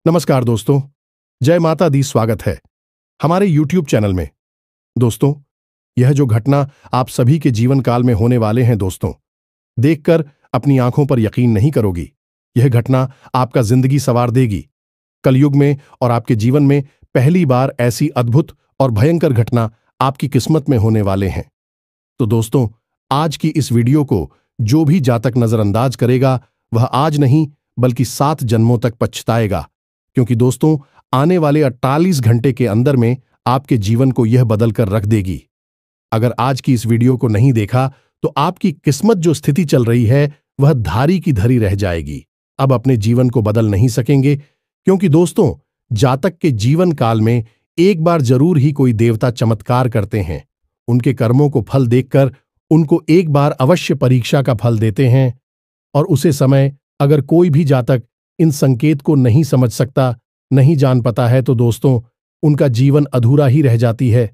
नमस्कार दोस्तों, जय माता दी। स्वागत है हमारे YouTube चैनल में। दोस्तों, यह जो घटना आप सभी के जीवन काल में होने वाले हैं दोस्तों, देखकर अपनी आंखों पर यकीन नहीं करोगी। यह घटना आपका जिंदगी संवार देगी। कलयुग में और आपके जीवन में पहली बार ऐसी अद्भुत और भयंकर घटना आपकी किस्मत में होने वाले हैं। तो दोस्तों, आज की इस वीडियो को जो भी जातक नजरअंदाज करेगा वह आज नहीं बल्कि 7 जन्मों तक पछताएगा, क्योंकि दोस्तों आने वाले 48 घंटे के अंदर में आपके जीवन को यह बदल कर रख देगी। अगर आज की इस वीडियो को नहीं देखा तो आपकी किस्मत जो स्थिति चल रही है वह धारी की धरी रह जाएगी। अब अपने जीवन को बदल नहीं सकेंगे, क्योंकि दोस्तों जातक के जीवन काल में एक बार जरूर ही कोई देवता चमत्कार करते हैं। उनके कर्मों को फल देखकर उनको एक बार अवश्य परीक्षा का फल देते हैं, और उसे समय अगर कोई भी जातक इन संकेत को नहीं समझ सकता, नहीं जान पाता है, तो दोस्तों उनका जीवन अधूरा ही रह जाती है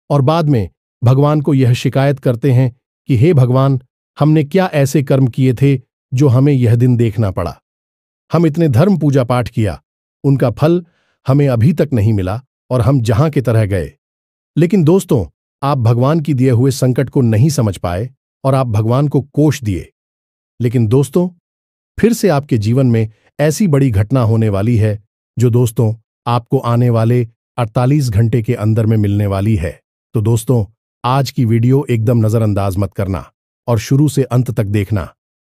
और बाद में भगवान को यह शिकायत करते हैं कि हे भगवान, हमने क्या ऐसे कर्म किए थे जो हमें यह दिन देखना पड़ा। हम इतने धर्म पूजा पाठ किया, उनका फल हमें अभी तक नहीं मिला और हम जहां की तरह गए। लेकिन दोस्तों, आप भगवान की दिए हुए संकट को नहीं समझ पाए और आप भगवान को कोष दिए। लेकिन दोस्तों, फिर से आपके जीवन में ऐसी बड़ी घटना होने वाली है जो दोस्तों आपको आने वाले 48 घंटे के अंदर में मिलने वाली है। तो दोस्तों, आज की वीडियो एकदम नजरअंदाज मत करना और शुरू से अंत तक देखना।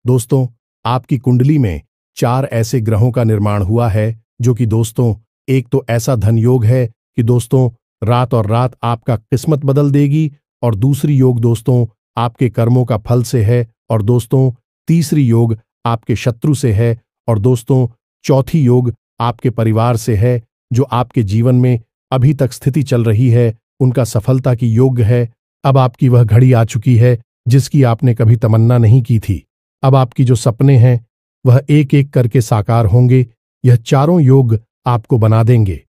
दोस्तों, आपकी कुंडली में 4 ऐसे ग्रहों का निर्माण हुआ है जो कि दोस्तों, एक तो ऐसा धन योग है कि दोस्तों रात और रात आपका किस्मत बदल देगी, और दूसरी योग दोस्तों आपके कर्मों का फल से है, और दोस्तों तीसरी योग आपके शत्रु से है, और दोस्तों चौथी योग आपके परिवार से है, जो आपके जीवन में अभी तक स्थिति चल रही है उनका सफलता की योग्य है। अब आपकी वह घड़ी आ चुकी है जिसकी आपने कभी तमन्ना नहीं की थी। अब आपकी जो सपने हैं वह एक एक करके साकार होंगे। यह चारों योग आपको बना देंगे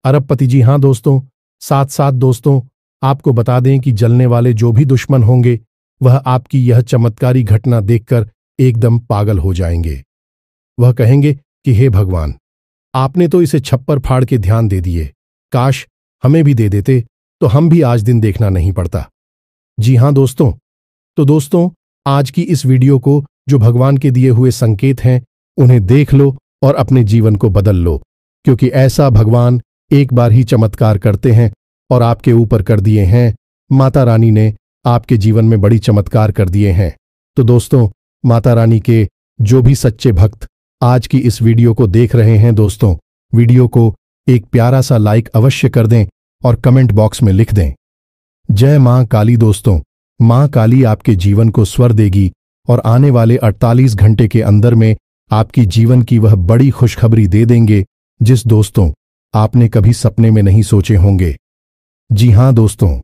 अरबपति। जी हां दोस्तों, साथ साथ दोस्तों आपको बता दें कि जलने वाले जो भी दुश्मन होंगे वह आपकी यह चमत्कारी घटना देखकर एकदम पागल हो जाएंगे। वह कहेंगे कि हे भगवान, आपने तो इसे छप्पर फाड़ के ध्यान दे दिए, काश हमें भी दे देते तो हम भी आज दिन देखना नहीं पड़ता। जी हां दोस्तों, तो दोस्तों आज की इस वीडियो को जो भगवान के दिए हुए संकेत हैं उन्हें देख लो और अपने जीवन को बदल लो, क्योंकि ऐसा भगवान एक बार ही चमत्कार करते हैं और आपके ऊपर कर दिए हैं। माता रानी ने आपके जीवन में बड़ी चमत्कार कर दिए हैं। तो दोस्तों, माता रानी के जो भी सच्चे भक्त आज की इस वीडियो को देख रहे हैं दोस्तों, वीडियो को एक प्यारा सा लाइक अवश्य कर दें और कमेंट बॉक्स में लिख दें जय मां काली। दोस्तों, मां काली आपके जीवन को स्वर देगी और आने वाले 48 घंटे के अंदर में आपकी जीवन की वह बड़ी खुशखबरी दे देंगे जिस दोस्तों आपने कभी सपने में नहीं सोचे होंगे। जी हां दोस्तों,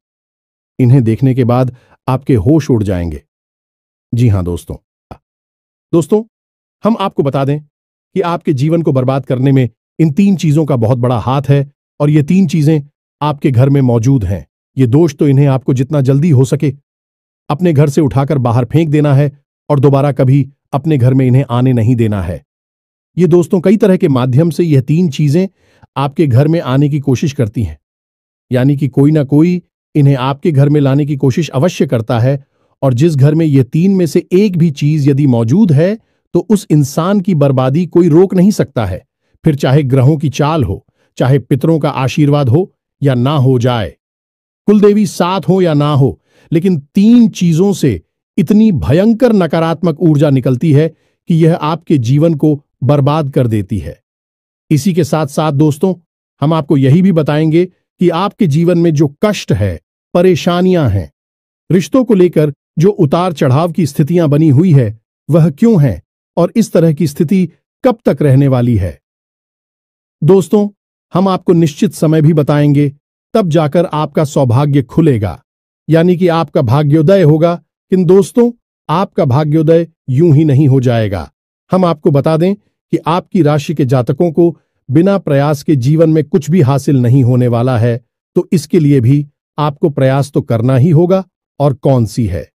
इन्हें देखने के बाद आपके होश उड़ जाएंगे। जी हां दोस्तों, हम आपको बता दें कि आपके जीवन को बर्बाद करने में इन 3 चीजों का बहुत बड़ा हाथ है, और ये 3 चीजें आपके घर में मौजूद हैं। ये दोष तो इन्हें आपको जितना जल्दी हो सके अपने घर से उठाकर बाहर फेंक देना है और दोबारा कभी अपने घर में इन्हें आने नहीं देना है। ये दोस्तों कई तरह के माध्यम से यह 3 चीजें आपके घर में आने की कोशिश करती हैं, यानी कि कोई ना कोई इन्हें आपके घर में लाने की कोशिश अवश्य करता है, और जिस घर में ये 3 में से एक भी चीज यदि मौजूद है तो उस इंसान की बर्बादी कोई रोक नहीं सकता है। फिर चाहे ग्रहों की चाल हो, चाहे पितरों का आशीर्वाद हो या ना हो जाए, कुलदेवी साथ हो या ना हो, लेकिन 3 चीजों से इतनी भयंकर नकारात्मक ऊर्जा निकलती है कि यह आपके जीवन को बर्बाद कर देती है। इसी के साथ साथ दोस्तों, हम आपको यही भी बताएंगे कि आपके जीवन में जो कष्ट है, परेशानियां हैं, रिश्तों को लेकर जो उतार चढ़ाव की स्थितियां बनी हुई है वह क्यों है और इस तरह की स्थिति कब तक रहने वाली है। दोस्तों, हम आपको निश्चित समय भी बताएंगे, तब जाकर आपका सौभाग्य खुलेगा, यानी कि आपका भाग्योदय होगा। किंतु दोस्तों, आपका भाग्योदय यूं ही नहीं हो जाएगा। हम आपको बता दें कि आपकी राशि के जातकों को बिना प्रयास के जीवन में कुछ भी हासिल नहीं होने वाला है, तो इसके लिए भी आपको प्रयास तो करना ही होगा, और कौन सी है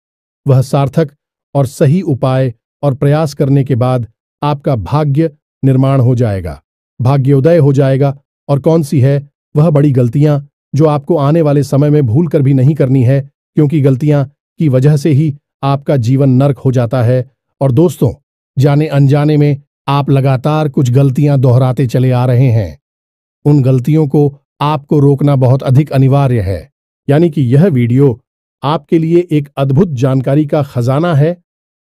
वह सार्थक और सही उपाय और प्रयास करने के बाद आपका भाग्य निर्माण हो जाएगा। भाग्योदय हो जाएगा और कौन सी है वह बड़ी गलतियां जो आपको आने वाले समय में भूल कर भी नहीं करनी है, क्योंकि गलतियां की वजह से ही आपका जीवन नर्क हो जाता है। और दोस्तों, जाने अनजाने में आप लगातार कुछ गलतियां दोहराते चले आ रहे हैं। उन गलतियों को आपको रोकना बहुत अधिक अनिवार्य है। यानी कि यह वीडियो आपके लिए एक अद्भुत जानकारी का खजाना है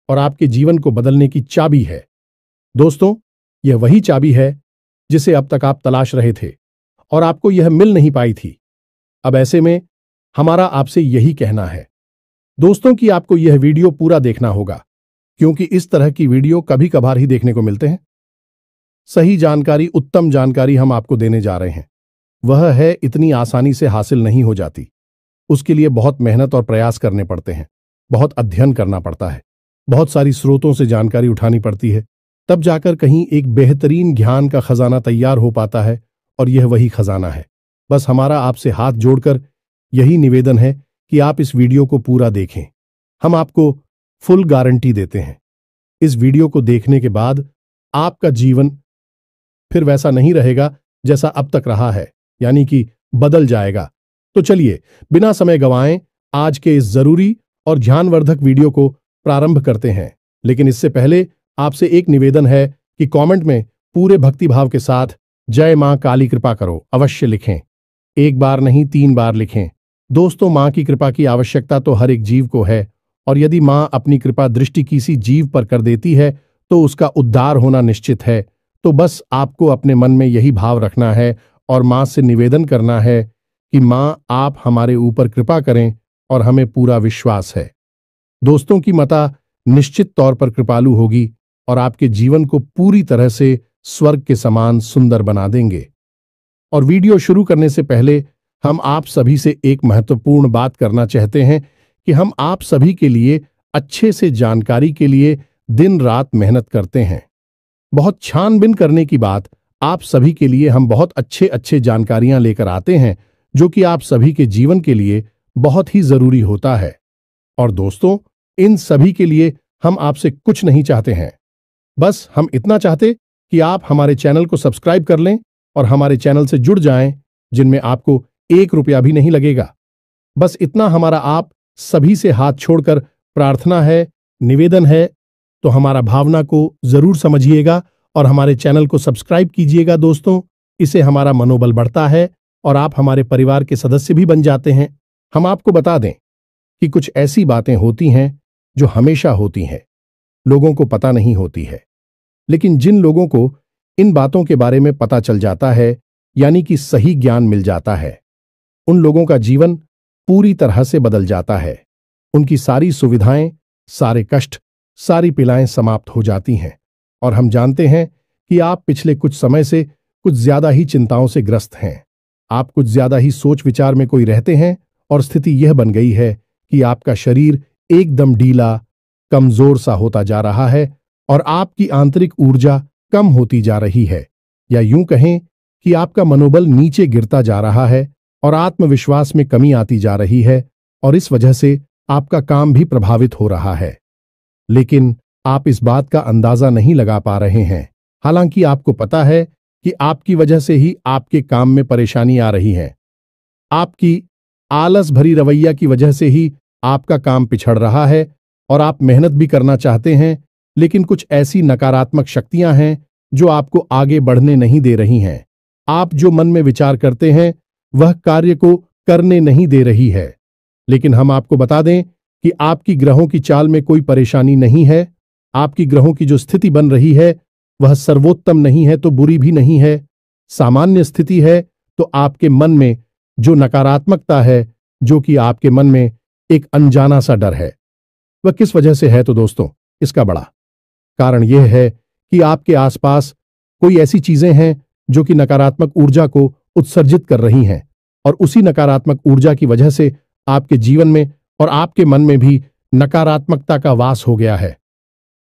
और आपके जीवन को बदलने की चाबी है। दोस्तों, यह वही चाबी है जिसे अब तक आप तलाश रहे थे और आपको यह मिल नहीं पाई थी। अब ऐसे में हमारा आपसे यही कहना है दोस्तों कि आपको यह वीडियो पूरा देखना होगा, क्योंकि इस तरह की वीडियो कभी कभार ही देखने को मिलते हैं। सही जानकारी, उत्तम जानकारी हम आपको देने जा रहे हैं। वह है इतनी आसानी से हासिल नहीं हो जाती। उसके लिए बहुत मेहनत और प्रयास करने पड़ते हैं, बहुत अध्ययन करना पड़ता है, बहुत सारी स्रोतों से जानकारी उठानी पड़ती है, तब जाकर कहीं एक बेहतरीन ज्ञान का खजाना तैयार हो पाता है। और यह वही खजाना है। बस हमारा आपसे हाथ जोड़कर यही निवेदन है कि आप इस वीडियो को पूरा देखें। हम आपको फुल गारंटी देते हैं, इस वीडियो को देखने के बाद आपका जीवन फिर वैसा नहीं रहेगा जैसा अब तक रहा है, यानी कि बदल जाएगा। तो चलिए बिना समय गंवाएं आज के इस जरूरी और ध्यानवर्धक वीडियो को प्रारंभ करते हैं। लेकिन इससे पहले आपसे एक निवेदन है कि कमेंट में पूरे भक्तिभाव के साथ जय मां काली कृपा करो अवश्य लिखें। एक बार नहीं, 3 बार लिखें। दोस्तों, मां की कृपा की आवश्यकता तो हर एक जीव को है, और यदि मां अपनी कृपा दृष्टि किसी जीव पर कर देती है तो उसका उद्धार होना निश्चित है। तो बस आपको अपने मन में यही भाव रखना है और मां से निवेदन करना है कि मां आप हमारे ऊपर कृपा करें, और हमें पूरा विश्वास है दोस्तों की माता निश्चित तौर पर कृपालु होगी और आपके जीवन को पूरी तरह से स्वर्ग के समान सुंदर बना देंगे। और वीडियो शुरू करने से पहले हम आप सभी से एक महत्वपूर्ण बात करना चाहते हैं कि हम आप सभी के लिए अच्छे से जानकारी के लिए दिन रात मेहनत करते हैं। बहुत छानबीन करने की बात, आप सभी के लिए हम बहुत अच्छे जानकारियां लेकर आते हैं जो कि आप सभी के जीवन के लिए बहुत ही जरूरी होता है। और दोस्तों, इन सभी के लिए हम आपसे कुछ नहीं चाहते हैं, बस हम इतना चाहते कि आप हमारे चैनल को सब्सक्राइब कर लें और हमारे चैनल से जुड़ जाएं, जिनमें आपको 1 रुपया भी नहीं लगेगा। बस इतना हमारा आप सभी से हाथ छोड़कर प्रार्थना है, निवेदन है। तो हमारा भावना को जरूर समझिएगा और हमारे चैनल को सब्सक्राइब कीजिएगा दोस्तों। इससे हमारा मनोबल बढ़ता है और आप हमारे परिवार के सदस्य भी बन जाते हैं। हम आपको बता दें कि कुछ ऐसी बातें होती हैं जो हमेशा होती हैं, लोगों को पता नहीं होती है, लेकिन जिन लोगों को इन बातों के बारे में पता चल जाता है, यानी कि सही ज्ञान मिल जाता है, उन लोगों का जीवन पूरी तरह से बदल जाता है। उनकी सारी सुविधाएं, सारे कष्ट, सारी पीड़ाएं समाप्त हो जाती हैं। और हम जानते हैं कि आप पिछले कुछ समय से कुछ ज्यादा ही चिंताओं से ग्रस्त हैं। आप कुछ ज्यादा ही सोच विचार में कोई रहते हैं और स्थिति यह बन गई है कि आपका शरीर एकदम ढीला, कमजोर सा होता जा रहा है और आपकी आंतरिक ऊर्जा कम होती जा रही है, या यूं कहें कि आपका मनोबल नीचे गिरता जा रहा है और आत्मविश्वास में कमी आती जा रही है, और इस वजह से आपका काम भी प्रभावित हो रहा है। लेकिन आप इस बात का अंदाजा नहीं लगा पा रहे हैं। हालांकि आपको पता है कि आपकी वजह से ही आपके काम में परेशानी आ रही है। आपकी आलस भरी रवैया की वजह से ही आपका काम पिछड़ रहा है और आप मेहनत भी करना चाहते हैं, लेकिन कुछ ऐसी नकारात्मक शक्तियां हैं जो आपको आगे बढ़ने नहीं दे रही हैं। आप जो मन में विचार करते हैं वह कार्य को करने नहीं दे रही है। लेकिन हम आपको बता दें कि आपकी ग्रहों की चाल में कोई परेशानी नहीं है। आपकी ग्रहों की जो स्थिति बन रही है वह सर्वोत्तम नहीं है तो बुरी भी नहीं है, सामान्य स्थिति है। तो आपके मन में जो नकारात्मकता है, जो कि आपके मन में एक अनजाना सा डर है, वह किस वजह से है? तो दोस्तों, इसका बड़ा कारण यह है कि आपके आसपास कोई ऐसी चीजें हैं जो कि नकारात्मक ऊर्जा को उत्सर्जित कर रही हैं, और उसी नकारात्मक ऊर्जा की वजह से आपके जीवन में और आपके मन में भी नकारात्मकता का वास हो गया है।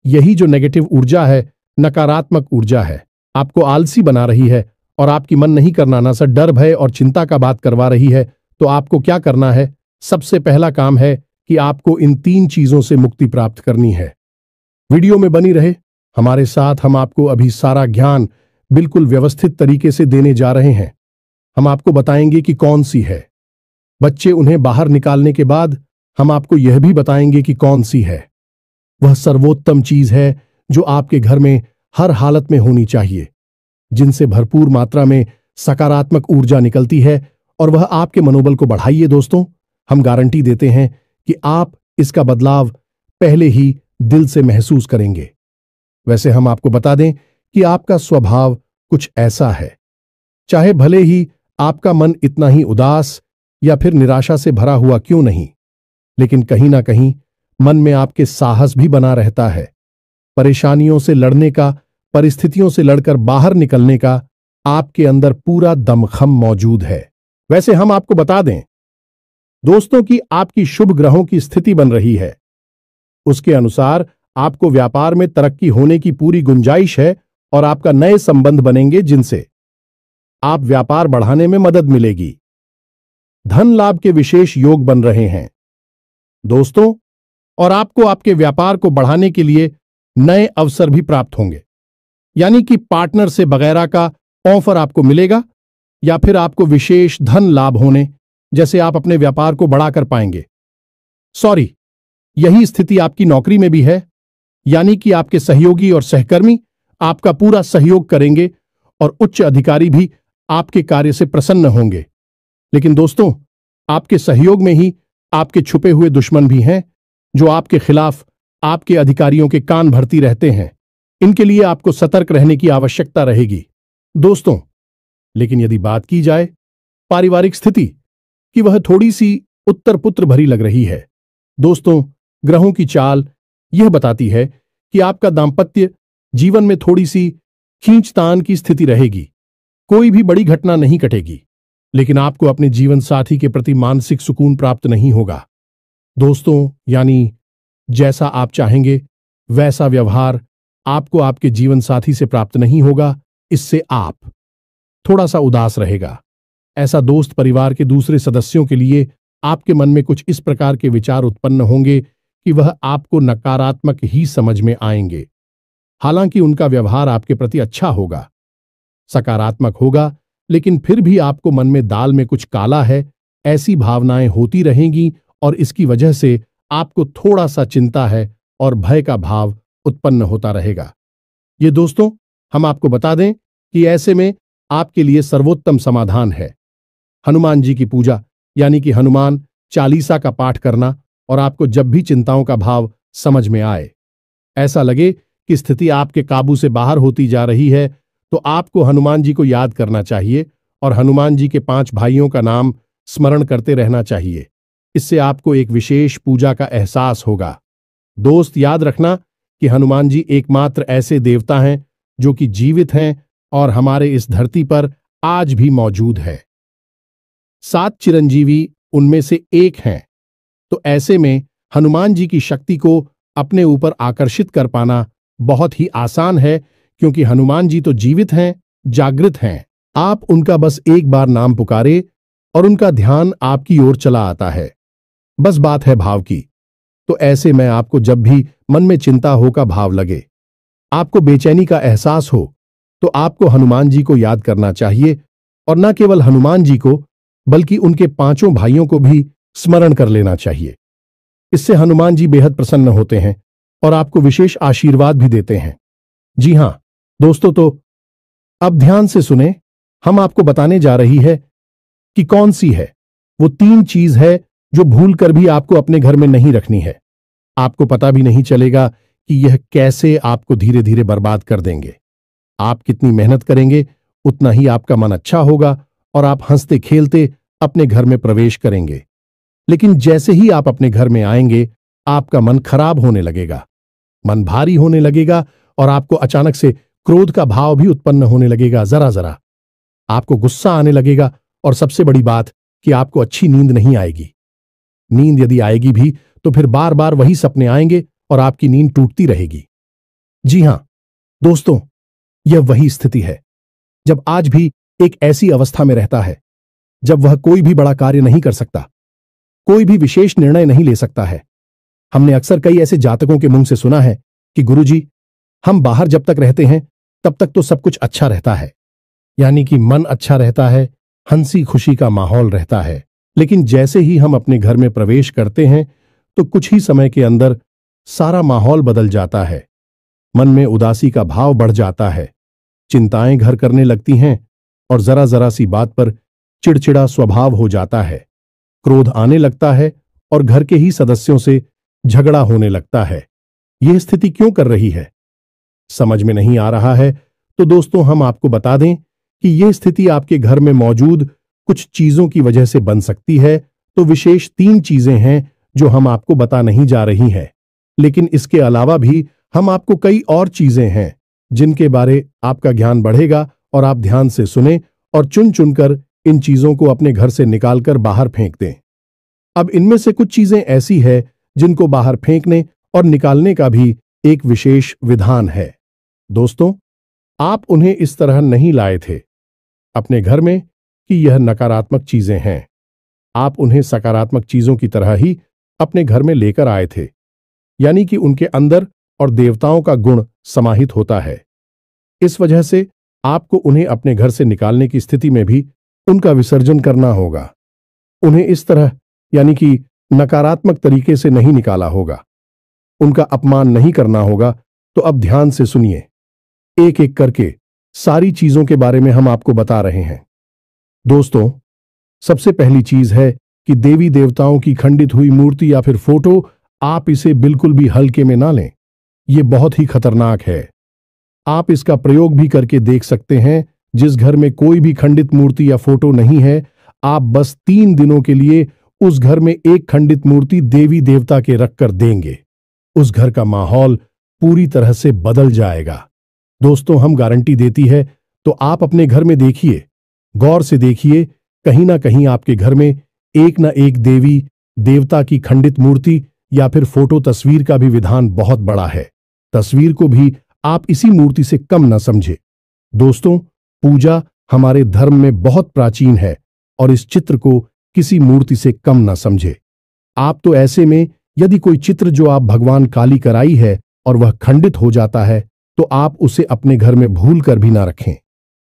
यही जो नेगेटिव ऊर्जा है, नकारात्मक ऊर्जा है, आपको आलसी बना रही है और आपकी मन नहीं करना ना सा डर, भय और चिंता का बात करवा रही है। तो आपको क्या करना है? सबसे पहला काम है कि आपको इन 3 चीजों से मुक्ति प्राप्त करनी है। वीडियो में बनी रहे हमारे साथ, हम आपको अभी सारा ज्ञान बिल्कुल व्यवस्थित तरीके से देने जा रहे हैं। हम आपको बताएंगे कि कौन सी है। बच्चे उन्हें बाहर निकालने के बाद हम आपको यह भी बताएंगे कि कौन सी है। वह सर्वोत्तम चीज है जो आपके घर में हर हालत में होनी चाहिए, जिनसे भरपूर मात्रा में सकारात्मक ऊर्जा निकलती है और वह आपके मनोबल को बढ़ाइए। दोस्तों, हम गारंटी देते हैं कि आप इसका बदलाव पहले ही दिल से महसूस करेंगे। वैसे हम आपको बता दें कि आपका स्वभाव कुछ ऐसा है, चाहे भले ही आपका मन इतना ही उदास या फिर निराशा से भरा हुआ क्यों नहीं, लेकिन कहीं ना कहीं मन में आपके साहस भी बना रहता है। परेशानियों से लड़ने का, परिस्थितियों से लड़कर बाहर निकलने का आपके अंदर पूरा दमखम मौजूद है। वैसे हम आपको बता दें दोस्तों कि आपकी शुभ ग्रहों की स्थिति बन रही है। उसके अनुसार आपको व्यापार में तरक्की होने की पूरी गुंजाइश है और आपका नए संबंध बनेंगे जिनसे आप व्यापार बढ़ाने में मदद मिलेगी। धन लाभ के विशेष योग बन रहे हैं दोस्तों, और आपको आपके व्यापार को बढ़ाने के लिए नए अवसर भी प्राप्त होंगे, यानी कि पार्टनर से वगैरह का ऑफर आपको मिलेगा या फिर आपको विशेष धन लाभ होने जैसे आप अपने व्यापार को बढ़ा कर पाएंगे। यही स्थिति आपकी नौकरी में भी है, यानी कि आपके सहयोगी और सहकर्मी आपका पूरा सहयोग करेंगे और उच्च अधिकारी भी आपके कार्य से प्रसन्न होंगे। लेकिन दोस्तों, आपके सहयोग में ही आपके छुपे हुए दुश्मन भी हैं जो आपके खिलाफ आपके अधिकारियों के कान भरती रहते हैं। इनके लिए आपको सतर्क रहने की आवश्यकता रहेगी दोस्तों। लेकिन यदि बात की जाए पारिवारिक स्थिति की, वह थोड़ी सी उत्तर पुत्र भरी लग रही है दोस्तों। ग्रहों की चाल यह बताती है कि आपका दांपत्य जीवन में थोड़ी सी खींचतान की स्थिति रहेगी। कोई भी बड़ी घटना नहीं घटेगी, लेकिन आपको अपने जीवन साथी के प्रति मानसिक सुकून प्राप्त नहीं होगा दोस्तों। यानी जैसा आप चाहेंगे वैसा व्यवहार आपको आपके जीवन साथी से प्राप्त नहीं होगा। इससे आप थोड़ा सा उदास रहेगा। ऐसा दोस्त परिवार के दूसरे सदस्यों के लिए आपके मन में कुछ इस प्रकार के विचार उत्पन्न होंगे कि वह आपको नकारात्मक ही समझ में आएंगे। हालांकि उनका व्यवहार आपके प्रति अच्छा होगा, सकारात्मक होगा, लेकिन फिर भी आपको मन में दाल में कुछ काला है ऐसी भावनाएं होती रहेंगी और इसकी वजह से आपको थोड़ा सा चिंता है और भय का भाव उत्पन्न होता रहेगा। ये दोस्तों, हम आपको बता दें कि ऐसे में आपके लिए सर्वोत्तम समाधान है हनुमान जी की पूजा, यानी कि हनुमान चालीसा का पाठ करना। और आपको जब भी चिंताओं का भाव समझ में आए, ऐसा लगे कि स्थिति आपके काबू से बाहर होती जा रही है, तो आपको हनुमान जी को याद करना चाहिए और हनुमान जी के 5 भाइयों का नाम स्मरण करते रहना चाहिए। इससे आपको एक विशेष पूजा का एहसास होगा। दोस्त, याद रखना कि हनुमान जी एकमात्र ऐसे देवता हैं जो कि जीवित हैं और हमारे इस धरती पर आज भी मौजूद है। 7 चिरंजीवी उनमें से एक हैं, तो ऐसे में हनुमान जी की शक्ति को अपने ऊपर आकर्षित कर पाना बहुत ही आसान है, क्योंकि हनुमान जी तो जीवित हैं, जागृत हैं। आप उनका बस एक बार नाम पुकारे और उनका ध्यान आपकी ओर चला आता है। बस बात है भाव की। तो ऐसे में आपको जब भी मन में चिंता हो का भाव लगे, आपको बेचैनी का एहसास हो, तो आपको हनुमान जी को याद करना चाहिए और न केवल हनुमान जी को बल्कि उनके 5 भाइयों को भी स्मरण कर लेना चाहिए। इससे हनुमान जी बेहद प्रसन्न होते हैं और आपको विशेष आशीर्वाद भी देते हैं। जी हां दोस्तों, तो अब ध्यान से सुने। हम आपको बताने जा रही है कि कौन सी है वो 3 चीज है जो भूल कर भी आपको अपने घर में नहीं रखनी है। आपको पता भी नहीं चलेगा कि यह कैसे आपको धीरे धीरे बर्बाद कर देंगे। आप कितनी मेहनत करेंगे उतना ही आपका मन अच्छा होगा और आप हंसते खेलते अपने घर में प्रवेश करेंगे। लेकिन जैसे ही आप अपने घर में आएंगे, आपका मन खराब होने लगेगा, मन भारी होने लगेगा और आपको अचानक से क्रोध का भाव भी उत्पन्न होने लगेगा। जरा जरा आपको गुस्सा आने लगेगा और सबसे बड़ी बात कि आपको अच्छी नींद नहीं आएगी। नींद यदि आएगी भी तो फिर बार बार वही सपने आएंगे और आपकी नींद टूटती रहेगी। जी हां दोस्तों, यह वही स्थिति है जब आज भी एक ऐसी अवस्था में रहता है जब वह कोई भी बड़ा कार्य नहीं कर सकता, कोई भी विशेष निर्णय नहीं ले सकता है। हमने अक्सर कई ऐसे जातकों के मुंह से सुना है कि गुरुजी, हम बाहर जब तक रहते हैं तब तक तो सब कुछ अच्छा रहता है, यानी कि मन अच्छा रहता है, हंसी खुशी का माहौल रहता है। लेकिन जैसे ही हम अपने घर में प्रवेश करते हैं तो कुछ ही समय के अंदर सारा माहौल बदल जाता है। मन में उदासी का भाव बढ़ जाता है, चिंताएं घर करने लगती हैं और जरा जरा सी बात पर चिड़चिड़ा स्वभाव हो जाता है। क्रोध आने लगता है और घर के ही सदस्यों से झगड़ा होने लगता है। यह स्थिति क्यों कर रही है, समझ में नहीं आ रहा है तो दोस्तों हम आपको बता दें कि यह स्थिति आपके घर में मौजूद कुछ चीजों की वजह से बन सकती है। तो विशेष 3 चीजें हैं जो हम आपको बता नहीं जा रही हैं, लेकिन इसके अलावा भी हम आपको कई और चीजें हैं जिनके बारे आपका ज्ञान बढ़ेगा और आप ध्यान से सुने और चुन चुनकर इन चीजों को अपने घर से निकालकर बाहर फेंक दें। अब इनमें से कुछ चीजें ऐसी है जिनको बाहर फेंकने और निकालने का भी एक विशेष विधान है। दोस्तों, आप उन्हें इस तरह नहीं लाए थे अपने घर में कि यह नकारात्मक चीजें हैं। आप उन्हें सकारात्मक चीजों की तरह ही अपने घर में लेकर आए थे, यानी कि उनके अंदर और देवताओं का गुण समाहित होता है। इस वजह से आपको उन्हें अपने घर से निकालने की स्थिति में भी उनका विसर्जन करना होगा। उन्हें इस तरह यानी कि नकारात्मक तरीके से नहीं निकाला होगा, उनका अपमान नहीं करना होगा। तो अब ध्यान से सुनिए, एक एक करके सारी चीजों के बारे में हम आपको बता रहे हैं। दोस्तों, सबसे पहली चीज है कि देवी देवताओं की खंडित हुई मूर्ति या फिर फोटो, आप इसे बिल्कुल भी हल्के में ना लें। यह बहुत ही खतरनाक है। आप इसका प्रयोग भी करके देख सकते हैं। जिस घर में कोई भी खंडित मूर्ति या फोटो नहीं है, आप बस 3 दिनों के लिए उस घर में एक खंडित मूर्ति देवी देवता के रखकर देंगे, उस घर का माहौल पूरी तरह से बदल जाएगा। दोस्तों, हम गारंटी देती है। तो आप अपने घर में देखिए, गौर से देखिए, कहीं ना कहीं आपके घर में एक ना एक देवी देवता की खंडित मूर्ति या फिर फोटो तस्वीर का भी विधान बहुत बड़ा है। तस्वीर को भी आप इसी मूर्ति से कम न समझे। दोस्तों, पूजा हमारे धर्म में बहुत प्राचीन है और इस चित्र को किसी मूर्ति से कम न समझे। आप तो ऐसे में यदि कोई चित्र जो आप भगवान काली कराई है और वह खंडित हो जाता है तो आप उसे अपने घर में भूल कर भी ना रखें।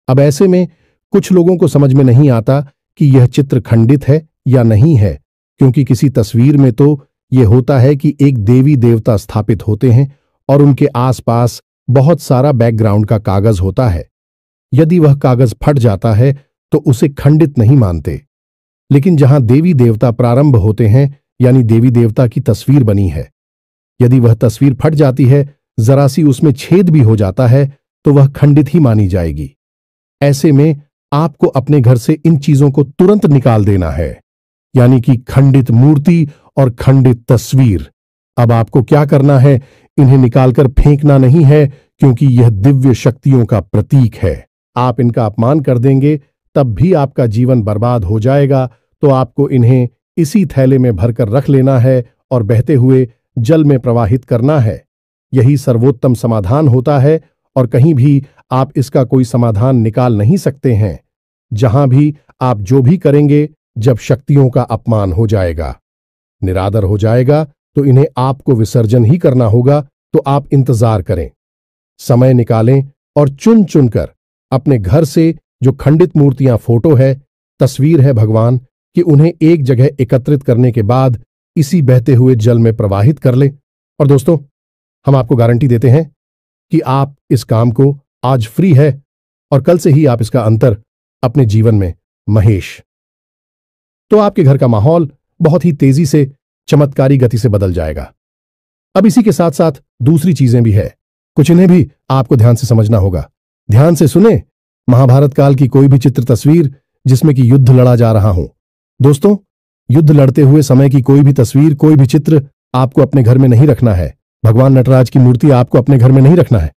अब ऐसे में कुछ लोगों को समझ में नहीं आता कि यह चित्र खंडित है या नहीं है, क्योंकि किसी तस्वीर में तो यह होता है कि एक देवी देवता स्थापित होते हैं और उनके आसपास बहुत सारा बैकग्राउंड का कागज होता है। यदि वह कागज फट जाता है तो उसे खंडित नहीं मानते। लेकिन जहां देवी देवता प्रारंभ होते हैं, यानी देवी देवता की तस्वीर बनी है, यदि वह तस्वीर फट जाती है, जरा सी उसमें छेद भी हो जाता है, तो वह खंडित ही मानी जाएगी। ऐसे में आपको अपने घर से इन चीजों को तुरंत निकाल देना है, यानी कि खंडित मूर्ति और खंडित तस्वीर। अब आपको क्या करना है, इन्हें निकालकर फेंकना नहीं है, क्योंकि यह दिव्य शक्तियों का प्रतीक है। आप इनका अपमान कर देंगे तब भी आपका जीवन बर्बाद हो जाएगा। तो आपको इन्हें इसी थैले में भरकर रख लेना है और बहते हुए जल में प्रवाहित करना है। यही सर्वोत्तम समाधान होता है और कहीं भी आप इसका कोई समाधान निकाल नहीं सकते हैं। जहां भी आप जो भी करेंगे, जब शक्तियों का अपमान हो जाएगा, निरादर हो जाएगा, तो इन्हें आपको विसर्जन ही करना होगा। तो आप इंतजार करें, समय निकालें और चुन चुनकर अपने घर से जो खंडित मूर्तियां, फोटो है, तस्वीर है भगवान कि उन्हें एक जगह एकत्रित करने के बाद इसी बहते हुए जल में प्रवाहित कर लें। और दोस्तों, हम आपको गारंटी देते हैं कि आप इस काम को आज फ्री है और कल से ही आप इसका अंतर अपने जीवन में महेश, तो आपके घर का माहौल बहुत ही तेजी से चमत्कारी गति से बदल जाएगा। अब इसी के साथ साथ दूसरी चीजें भी है, कुछ इन्हें भी आपको ध्यान से समझना होगा। ध्यान से सुने, महाभारत काल की कोई भी चित्र तस्वीर जिसमें कि युद्ध लड़ा जा रहा हो, दोस्तों, युद्ध लड़ते हुए समय की कोई भी तस्वीर, कोई भी चित्र आपको अपने घर में नहीं रखना है। भगवान नटराज की मूर्ति आपको अपने घर में नहीं रखना है।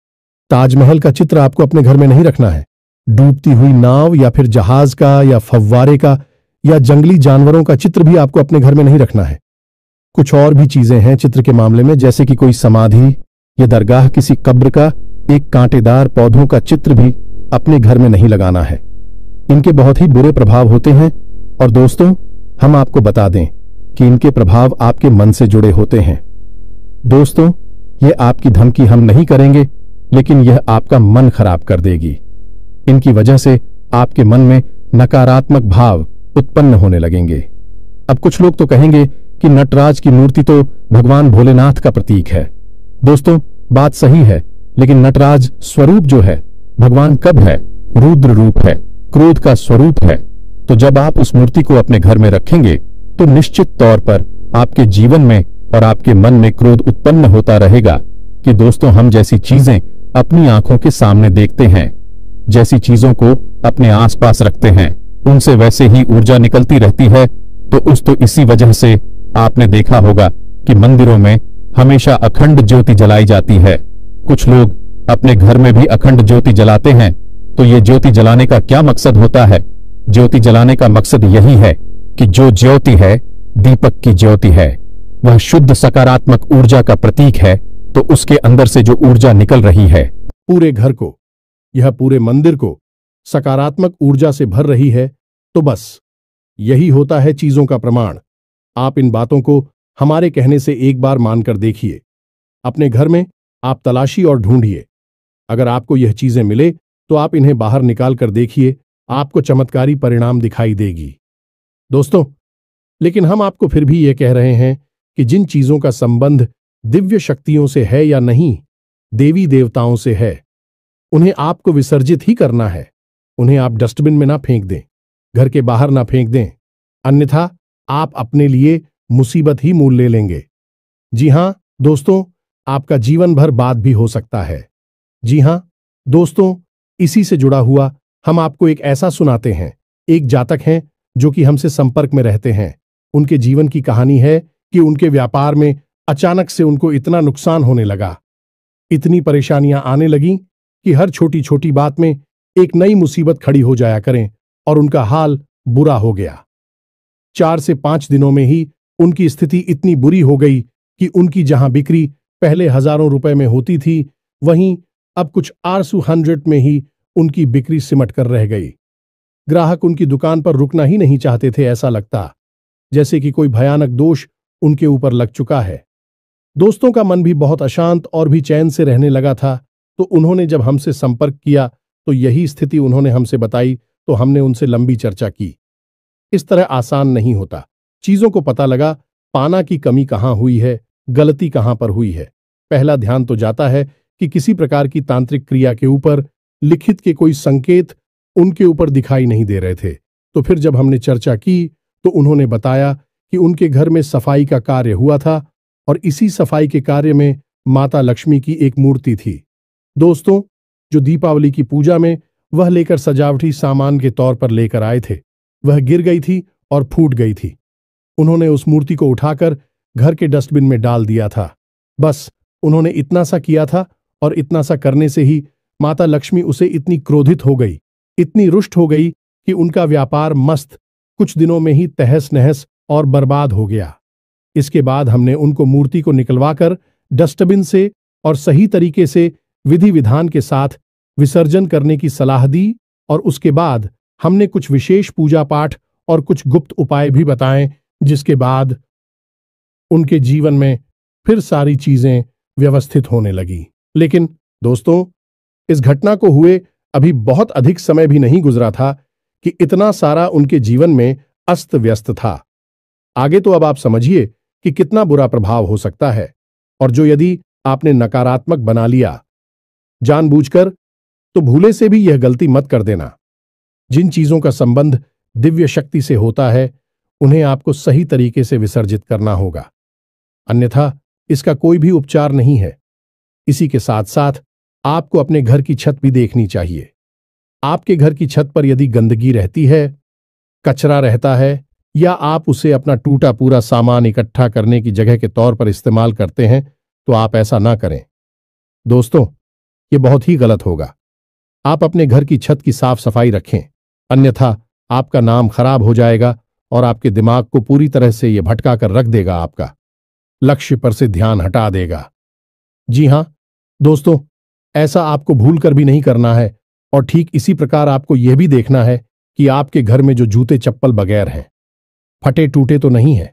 ताजमहल का चित्र आपको अपने घर में नहीं रखना है। डूबती हुई नाव या फिर जहाज का या फव्वारे का या जंगली जानवरों का चित्र भी आपको अपने घर में नहीं रखना है। कुछ और भी चीजें हैं चित्र के मामले में, जैसे कि कोई समाधि या दरगाह, किसी कब्र का एक कांटेदार पौधों का चित्र भी अपने घर में नहीं लगाना है। इनके बहुत ही बुरे प्रभाव होते हैं और दोस्तों, हम आपको बता दें कि इनके प्रभाव आपके मन से जुड़े होते हैं। दोस्तों, ये आपकी धमकी हम नहीं करेंगे, लेकिन यह आपका मन खराब कर देगी। इनकी वजह से आपके मन में नकारात्मक भाव उत्पन्न होने लगेंगे। अब कुछ लोग तो कहेंगे कि नटराज की मूर्ति तो भगवान भोलेनाथ का प्रतीक है। दोस्तों, बात सही है, लेकिन नटराज स्वरूप जो है भगवान कब है? रुद्र रूप है, क्रोध का स्वरूप है। तो जब आप उस मूर्ति को अपने घर में रखेंगे तो निश्चित तौर पर आपके जीवन में और आपके मन में क्रोध उत्पन्न होता रहेगा कि दोस्तों, हम जैसी चीजें अपनी आंखों के सामने देखते हैं, जैसी चीजों को अपने आसपास रखते हैं, उनसे वैसे ही ऊर्जा निकलती रहती है। तो इसी वजह से आपने देखा होगा कि मंदिरों में हमेशा अखंड ज्योति जलाई जाती है। कुछ लोग अपने घर में भी अखंड ज्योति जलाते हैं। तो ये ज्योति जलाने का क्या मकसद होता है? ज्योति जलाने का मकसद यही है कि जो ज्योति है दीपक की ज्योति है, वह शुद्ध सकारात्मक ऊर्जा का प्रतीक है। तो उसके अंदर से जो ऊर्जा निकल रही है, पूरे घर को, यह पूरे मंदिर को सकारात्मक ऊर्जा से भर रही है, तो बस यही होता है चीजों का प्रमाण। आप इन बातों को हमारे कहने से एक बार मानकर देखिए। अपने घर में आप तलाशी और ढूंढिए। अगर आपको यह चीजें मिले तो आप इन्हें बाहर निकाल कर देखिए, आपको चमत्कारी परिणाम दिखाई देगी। दोस्तों, लेकिन हम आपको फिर भी यह कह रहे हैं कि जिन चीजों का संबंध दिव्य शक्तियों से है या नहीं, देवी देवताओं से है, उन्हें आपको विसर्जित ही करना है। उन्हें आप डस्टबिन में ना फेंक दें, घर के बाहर ना फेंक दें, अन्यथा आप अपने लिए मुसीबत ही मोल ले लेंगे। जी हां दोस्तों, आपका जीवन भर बाद भी हो सकता है। जी हां दोस्तों, इसी से जुड़ा हुआ हम आपको एक ऐसा सुनाते हैं। एक जातक हैं जो कि हमसे संपर्क में रहते हैं। उनके जीवन की कहानी है कि उनके व्यापार में अचानक से उनको इतना नुकसान होने लगा, इतनी परेशानियां आने लगीं कि हर छोटी छोटी बात में एक नई मुसीबत खड़ी हो जाया करें और उनका हाल बुरा हो गया। 4 से 5 दिनों में ही उनकी स्थिति इतनी बुरी हो गई कि उनकी जहां बिक्री पहले हजारों रुपए में होती थी, वहीं अब कुछ आरसू 100 में ही उनकी बिक्री सिमट कर रह गई। ग्राहक उनकी दुकान पर रुकना ही नहीं चाहते थे। ऐसा लगता जैसे कि कोई भयानक दोष उनके ऊपर लग चुका है। दोस्तों का मन भी बहुत अशांत और भी चैन से रहने लगा था। तो उन्होंने जब हमसे संपर्क किया तो यही स्थिति उन्होंने हमसे बताई। तो हमने उनसे लंबी चर्चा की। इस तरह आसान नहीं होता। चीजों को पता लगा पाना की कमी कहां हुई है, गलती कहां पर हुई है। पहला ध्यान तो जाता है कि किसी प्रकार की तांत्रिक क्रिया के ऊपर लिखित के कोई संकेत उनके ऊपर दिखाई नहीं दे रहे थे। तो फिर जब हमने चर्चा की तो उन्होंने बताया कि उनके घर में सफाई का कार्य हुआ था और इसी सफाई के कार्य में माता लक्ष्मी की एक मूर्ति थी। दोस्तों, जो दीपावली की पूजा में वह लेकर सजावटी सामान के तौर पर लेकर आए थे, वह गिर गई थी और फूट गई थी। उन्होंने उस मूर्ति को उठाकर घर के डस्टबिन में डाल दिया था। बस उन्होंने इतना सा किया था और इतना सा करने से ही माता लक्ष्मी उसे इतनी क्रोधित हो गई, इतनी रुष्ट हो गई कि उनका व्यापार मस्त कुछ दिनों में ही तहस नहस और बर्बाद हो गया। इसके बाद हमने उनको मूर्ति को निकलवाकर डस्टबिन से और सही तरीके से विधि विधान के साथ विसर्जन करने की सलाह दी और उसके बाद हमने कुछ विशेष पूजा पाठ और कुछ गुप्त उपाय भी बताएं, जिसके बाद उनके जीवन में फिर सारी चीजें व्यवस्थित होने लगी। लेकिन दोस्तों, इस घटना को हुए अभी बहुत अधिक समय भी नहीं गुजरा था कि इतना सारा उनके जीवन में अस्त व्यस्त था। आगे तो अब आप समझिए कि कितना बुरा प्रभाव हो सकता है। और जो यदि आपने नकारात्मक बना लिया जानबूझकर, तो भूले से भी यह गलती मत कर देना। जिन चीजों का संबंध दिव्य शक्ति से होता है, उन्हें आपको सही तरीके से विसर्जित करना होगा, अन्यथा इसका कोई भी उपचार नहीं है। इसी के साथ साथ आपको अपने घर की छत भी देखनी चाहिए। आपके घर की छत पर यदि गंदगी रहती है, कचरा रहता है, या आप उसे अपना टूटा पूरा सामान इकट्ठा करने की जगह के तौर पर इस्तेमाल करते हैं, तो आप ऐसा ना करें। दोस्तों, ये बहुत ही गलत होगा। आप अपने घर की छत की साफ सफाई रखें, अन्यथा आपका नाम खराब हो जाएगा और आपके दिमाग को पूरी तरह से यह भटका कर रख देगा, आपका लक्ष्य पर से ध्यान हटा देगा। जी हां दोस्तों, ऐसा आपको भूल कर भी नहीं करना है। और ठीक इसी प्रकार आपको यह भी देखना है कि आपके घर में जो जूते चप्पल बगैर हैं, फटे टूटे तो नहीं है,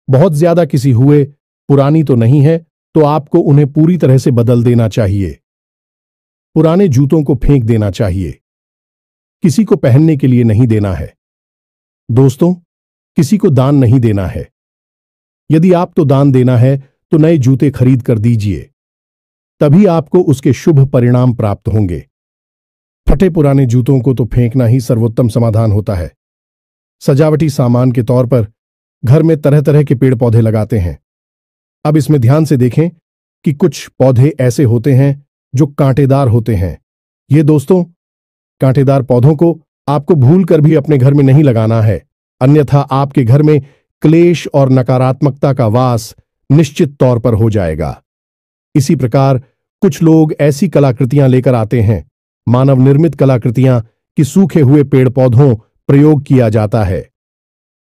बहुत ज्यादा किसी हुए पुरानी तो नहीं है, तो आपको उन्हें पूरी तरह से बदल देना चाहिए। पुराने जूतों को फेंक देना चाहिए। किसी को पहनने के लिए नहीं देना है। दोस्तों, किसी को दान नहीं देना है। यदि आपको दान देना है तो नए जूते खरीद कर दीजिए, तभी आपको उसके शुभ परिणाम प्राप्त होंगे। फटे पुराने जूतों को तो फेंकना ही सर्वोत्तम समाधान होता है। सजावटी सामान के तौर पर घर में तरह तरह के पेड़ पौधे लगाते हैं। अब इसमें ध्यान से देखें कि कुछ पौधे ऐसे होते हैं जो कांटेदार होते हैं। ये दोस्तों, कांटेदार पौधों को आपको भूल कर भी अपने घर में नहीं लगाना है, अन्यथा आपके घर में क्लेश और नकारात्मकता का वास निश्चित तौर पर हो जाएगा। इसी प्रकार कुछ लोग ऐसी कलाकृतियां लेकर आते हैं, मानव निर्मित कलाकृतियां, कि सूखे हुए पेड़ पौधों प्रयोग किया जाता है।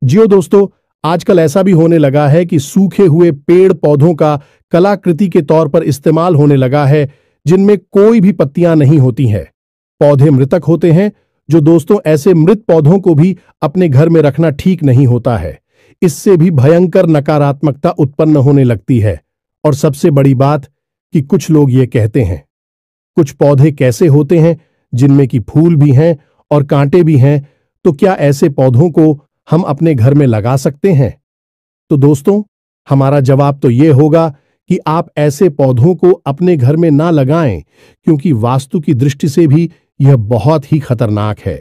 जियो दोस्तों, आजकल ऐसा भी होने लगा है कि सूखे हुए पेड़ पौधों का कलाकृति के तौर पर इस्तेमाल होने लगा है, जिनमें कोई भी पत्तियां नहीं होती हैं। पौधे मृतक होते हैं, जो दोस्तों ऐसे मृत पौधों को भी अपने घर में रखना ठीक नहीं होता है। इससे भी भयंकर नकारात्मकता उत्पन्न होने लगती है। और सबसे बड़ी बात कि कुछ लोग ये कहते हैं, कुछ पौधे कैसे होते हैं जिनमें कि फूल भी हैं और कांटे भी हैं, तो क्या ऐसे पौधों को हम अपने घर में लगा सकते हैं? तो दोस्तों, हमारा जवाब तो ये होगा कि आप ऐसे पौधों को अपने घर में ना लगाएं, क्योंकि वास्तु की दृष्टि से भी यह बहुत ही खतरनाक है।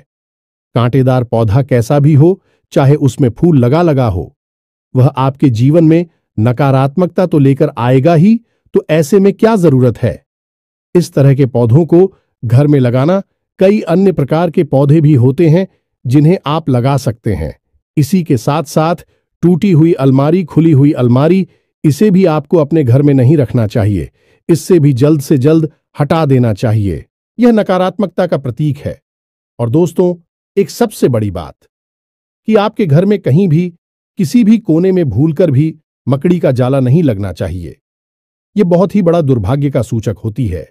कांटेदार पौधा कैसा भी हो, चाहे उसमें फूल लगा लगा हो, वह आपके जीवन में नकारात्मकता तो लेकर आएगा ही, तो ऐसे में क्या जरूरत है? इस तरह के पौधों को घर में लगाना, कई अन्य प्रकार के पौधे भी होते हैं जिन्हें आप लगा सकते हैं। इसी के साथ साथ टूटी हुई अलमारी, खुली हुई अलमारी, इसे भी आपको अपने घर में नहीं रखना चाहिए। इससे भी जल्द से जल्द हटा देना चाहिए। यह नकारात्मकता का प्रतीक है। और दोस्तों, एक सबसे बड़ी बात कि आपके घर में कहीं भी किसी भी कोने में भूलकर भी मकड़ी का जाला नहीं लगना चाहिए। यह बहुत ही बड़ा दुर्भाग्य का सूचक होती है,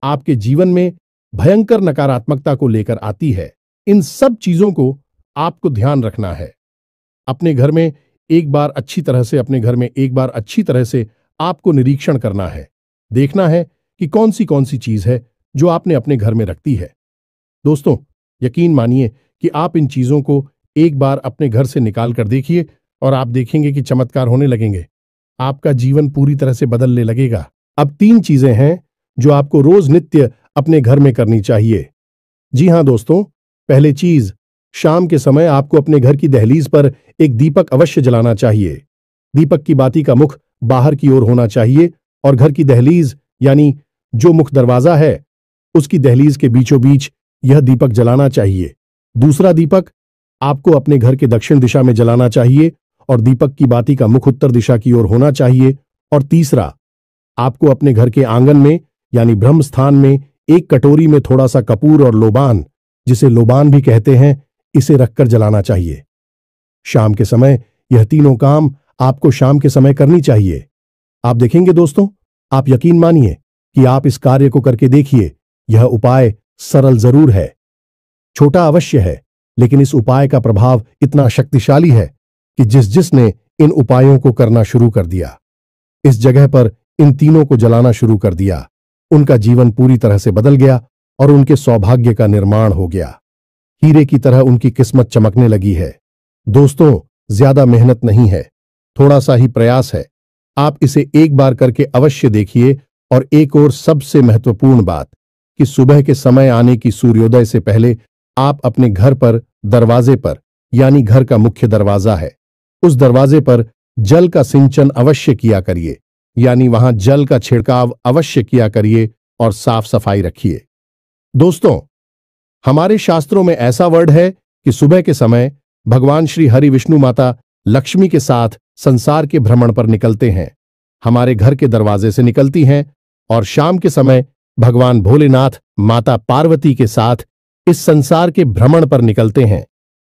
आपके जीवन में भयंकर नकारात्मकता को लेकर आती है। इन सब चीजों को आपको ध्यान रखना है। अपने घर में एक बार अच्छी तरह से आपको निरीक्षण करना है। देखना है कि कौन सी चीज है जो आपने अपने घर में रखती है। दोस्तों, यकीन मानिए कि आप इन चीजों को एक बार अपने घर से निकाल कर देखिए और आप देखेंगे कि चमत्कार होने लगेंगे। आपका जीवन पूरी तरह से बदलने लगेगा। अब 3 चीजें हैं जो आपको रोज नित्य अपने घर में करनी चाहिए। जी हां दोस्तों, पहली चीज, शाम के समय आपको अपने घर की दहलीज पर एक दीपक अवश्य जलाना चाहिए। दीपक की बाती का मुख बाहर की ओर होना चाहिए और घर की दहलीज यानी जो मुख्य दरवाजा है उसकी दहलीज के बीचों बीच यह दीपक जलाना चाहिए। दूसरा दीपक आपको अपने घर के दक्षिण दिशा में जलाना चाहिए और दीपक की बाती का मुख उत्तर दिशा की ओर होना चाहिए। और तीसरा, आपको अपने घर के आंगन में यानी ब्रह्म स्थान में एक कटोरी में थोड़ा सा कपूर और लोबान, जिसे लोबान भी कहते हैं, इसे रखकर जलाना चाहिए। शाम के समय यह तीनों काम आपको शाम के समय करनी चाहिए। आप देखेंगे दोस्तों, आप यकीन मानिए कि आप इस कार्य को करके देखिए। यह उपाय सरल जरूर है, छोटा अवश्य है, लेकिन इस उपाय का प्रभाव इतना शक्तिशाली है कि जिसने इन उपायों को करना शुरू कर दिया, इस जगह पर इन तीनों को जलाना शुरू कर दिया, उनका जीवन पूरी तरह से बदल गया और उनके सौभाग्य का निर्माण हो गया। हीरे की तरह उनकी किस्मत चमकने लगी है। दोस्तों, ज्यादा मेहनत नहीं है, थोड़ा सा ही प्रयास है। आप इसे एक बार करके अवश्य देखिए। और एक और सबसे महत्वपूर्ण बात कि सुबह के समय आने की सूर्योदय से पहले आप अपने घर पर दरवाजे पर, यानी घर का मुख्य दरवाजा है, उस दरवाजे पर जल का सिंचन अवश्य किया करिए, यानी वहां जल का छिड़काव अवश्य किया करिए और साफ सफाई रखिए। दोस्तों, हमारे शास्त्रों में ऐसा वर्ड है कि सुबह के समय भगवान श्री हरि विष्णु माता लक्ष्मी के साथ संसार के भ्रमण पर निकलते हैं, हमारे घर के दरवाजे से निकलती हैं, और शाम के समय भगवान भोलेनाथ माता पार्वती के साथ इस संसार के भ्रमण पर निकलते हैं।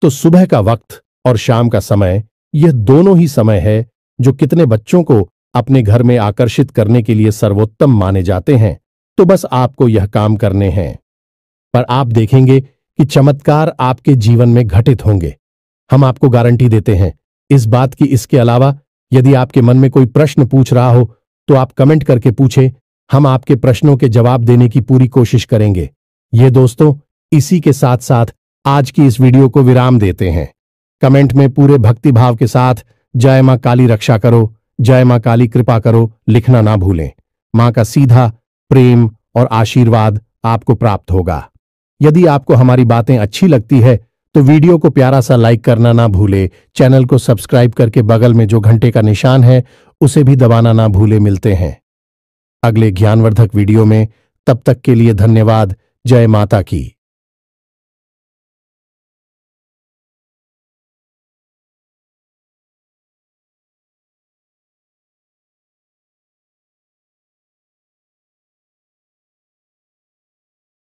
तो सुबह का वक्त और शाम का समय, यह दोनों ही समय है जो कितने बच्चों को अपने घर में आकर्षित करने के लिए सर्वोत्तम माने जाते हैं। तो बस आपको यह काम करने हैं, पर आप देखेंगे कि चमत्कार आपके जीवन में घटित होंगे। हम आपको गारंटी देते हैं इस बात की। इसके अलावा यदि आपके मन में कोई प्रश्न पूछ रहा हो तो आप कमेंट करके पूछें, हम आपके प्रश्नों के जवाब देने की पूरी कोशिश करेंगे। ये दोस्तों, इसी के साथ साथ आज की इस वीडियो को विराम देते हैं। कमेंट में पूरे भक्तिभाव के साथ जय मां काली रक्षा करो, जय मां काली कृपा करो लिखना ना भूलें। मां का सीधा प्रेम और आशीर्वाद आपको प्राप्त होगा। यदि आपको हमारी बातें अच्छी लगती है तो वीडियो को प्यारा सा लाइक करना ना भूले। चैनल को सब्सक्राइब करके बगल में जो घंटे का निशान है उसे भी दबाना ना भूले। मिलते हैं अगले ज्ञानवर्धक वीडियो में, तब तक के लिए धन्यवाद। जय माता की।